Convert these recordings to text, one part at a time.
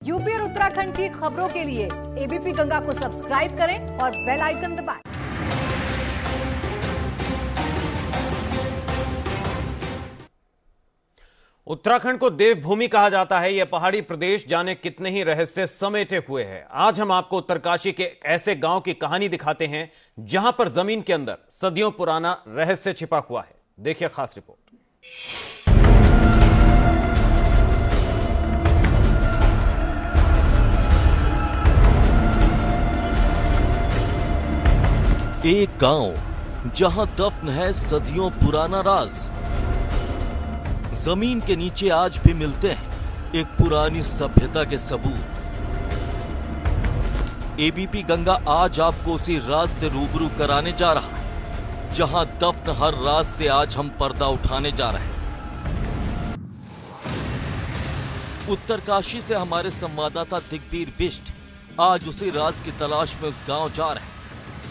UP और उत्तराखंड की खबरों के लिए एबीपी गंगा को सब्सक्राइब करें और बेल आइकन दबाएं। उत्तराखंड को देवभूमि कहा जाता है। यह पहाड़ी प्रदेश जाने कितने ही रहस्य समेटे हुए है। आज हम आपको उत्तरकाशी के ऐसे गांव की कहानी दिखाते हैं जहां पर जमीन के अंदर सदियों पुराना रहस्य छिपा हुआ है। देखिए खास रिपोर्ट। एक गांव जहां दफन है सदियों पुराना राज। जमीन के नीचे आज भी मिलते हैं एक पुरानी सभ्यता के सबूत। एबीपी गंगा आज आपको उसी राज से रूबरू कराने जा रहा है जहां दफन हर राज से आज हम पर्दा उठाने जा रहे हैं। उत्तरकाशी से हमारे संवाददाता दिग्वीर बिष्ट आज उसी राज की तलाश में उस गांव जा रहे हैं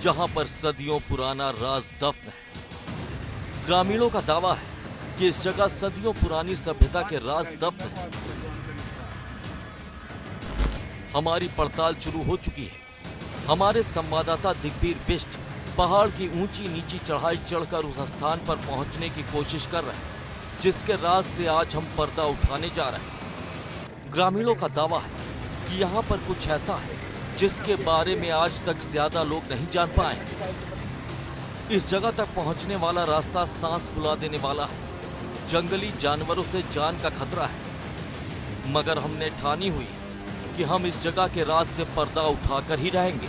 जहां पर सदियों पुराना राज दफन है। ग्रामीणों का दावा है कि इस जगह सदियों पुरानी सभ्यता के राज दफन है। हमारी पड़ताल शुरू हो चुकी है। हमारे संवाददाता दिग्वीर बिष्ट पहाड़ की ऊंची नीची चढ़ाई चढ़कर उस स्थान पर पहुंचने की कोशिश कर रहे हैं जिसके राज से आज हम पर्दा उठाने जा रहे हैं। ग्रामीणों का दावा है कि यहाँ पर कुछ ऐसा है जिसके बारे में आज तक ज्यादा लोग नहीं जान पाए। इस जगह तक पहुंचने वाला रास्ता सांस फुला देने वाला है। जंगली जानवरों से जान का खतरा है, मगर हमने ठानी हुई कि हम इस जगह के राज से पर्दा उठाकर ही रहेंगे।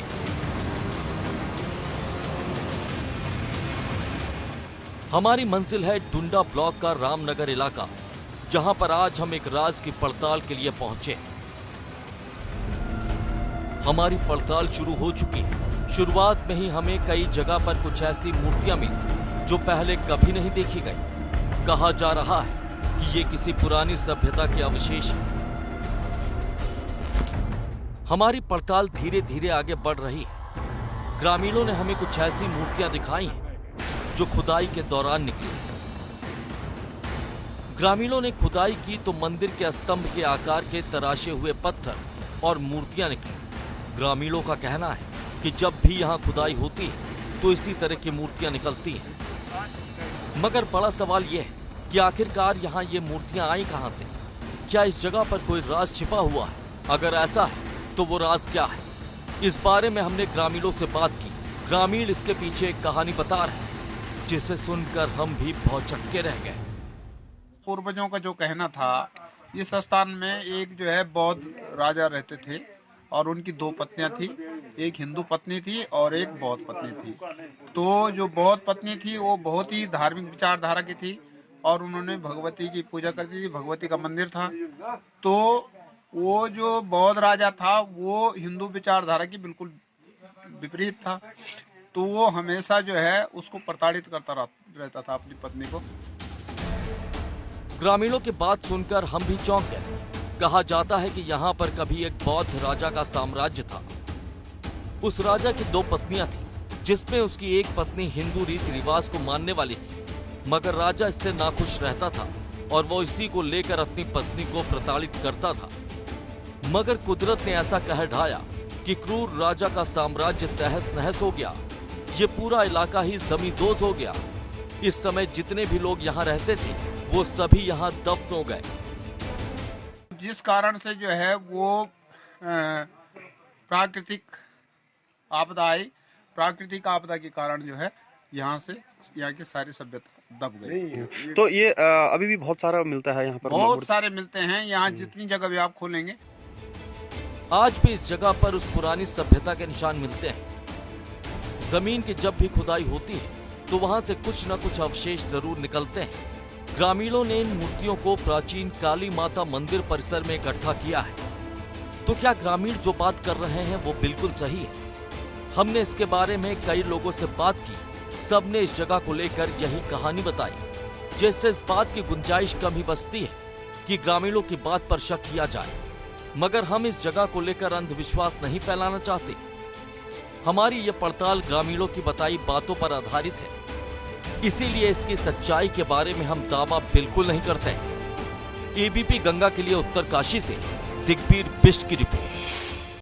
हमारी मंजिल है डुंडा ब्लॉक का रामनगर इलाका, जहां पर आज हम एक राज की पड़ताल के लिए पहुंचे। हमारी पड़ताल शुरू हो चुकी है। शुरुआत में ही हमें कई जगह पर कुछ ऐसी मूर्तियां मिली जो पहले कभी नहीं देखी गई। कहा जा रहा है कि ये किसी पुरानी सभ्यता के अवशेष हैं। हमारी पड़ताल धीरे धीरे आगे बढ़ रही है। ग्रामीणों ने हमें कुछ ऐसी मूर्तियां दिखाई हैं जो खुदाई के दौरान निकली। ग्रामीणों ने खुदाई की तो मंदिर के स्तंभ के आकार के तराशे हुए पत्थर और मूर्तियां निकली। ग्रामीणों का कहना है कि जब भी यहाँ खुदाई होती है तो इसी तरह की मूर्तियां निकलती हैं। मगर बड़ा सवाल यह है कि आखिरकार यहाँ ये मूर्तियां आई कहां से? क्या इस जगह पर कोई राज छिपा हुआ है? अगर ऐसा है तो वो राज क्या है? इस बारे में हमने ग्रामीणों से बात की। ग्रामीण इसके पीछे एक कहानी बता रहे हैं जिसे सुनकर हम भी भौचक्के रह गए। पूर्वजों का जो कहना था, इस स्थान में एक जो है बौद्ध राजा रहते थे और उनकी दो पत्नियां थी। एक हिंदू पत्नी थी और एक बौद्ध पत्नी थी। तो जो बौद्ध पत्नी थी वो बहुत ही धार्मिक विचारधारा की थी और उन्होंने भगवती की पूजा करती थी। भगवती का मंदिर था। तो वो जो बौद्ध राजा था वो हिंदू विचारधारा की बिल्कुल विपरीत था। तो वो हमेशा जो है उसको प्रताड़ित करता रहता था अपनी पत्नी को। ग्रामीणों की बात सुनकर हम भी चौंक गए। कहा जाता है कि यहाँ पर कभी एक बौद्ध राजा का साम्राज्य था। उस राजा की दो पत्नियां थीं, जिसमें उसकी एक पत्नी हिंदू रीति रिवाज को मानने वाली थी, मगर राजा इससे नाखुश रहता था और वो इसी को लेकर अपनी पत्नी को प्रताड़ित करता था। मगर कुदरत ने ऐसा कहर ढाया कि क्रूर राजा का साम्राज्य तहस नहस हो गया। ये पूरा इलाका ही जमींदोज हो गया। इस समय जितने भी लोग यहाँ रहते थे वो सभी यहाँ दफन हो गए। जिस कारण से जो है वो प्राकृतिक आपदा आई। प्राकृतिक आपदा के कारण जो है यहाँ की सारी सभ्यता दब गई। तो ये अभी भी बहुत सारा मिलता है यहाँ पर। बहुत सारे मिलते हैं यहाँ, जितनी जगह भी आप खोलेंगे। आज भी इस जगह पर उस पुरानी सभ्यता के निशान मिलते हैं। जमीन की जब भी खुदाई होती है तो वहाँ से कुछ न कुछ अवशेष जरूर निकलते हैं। ग्रामीणों ने इन मूर्तियों को प्राचीन काली माता मंदिर परिसर में इकट्ठा किया है। तो क्या ग्रामीण जो बात कर रहे हैं वो बिल्कुल सही है? हमने इसके बारे में कई लोगों से बात की। सबने इस जगह को लेकर यही कहानी बताई, जिससे इस बात की गुंजाइश कम ही बचती है कि ग्रामीणों की बात पर शक किया जाए। मगर हम इस जगह को लेकर अंधविश्वास नहीं फैलाना चाहते। हमारी ये पड़ताल ग्रामीणों की बताई बातों पर आधारित है, इसीलिए इसकी सच्चाई के बारे में हम दावा बिल्कुल नहीं करते। एबीपी गंगा के लिए उत्तरकाशी से दिग्बीर बिष्ट की रिपोर्ट।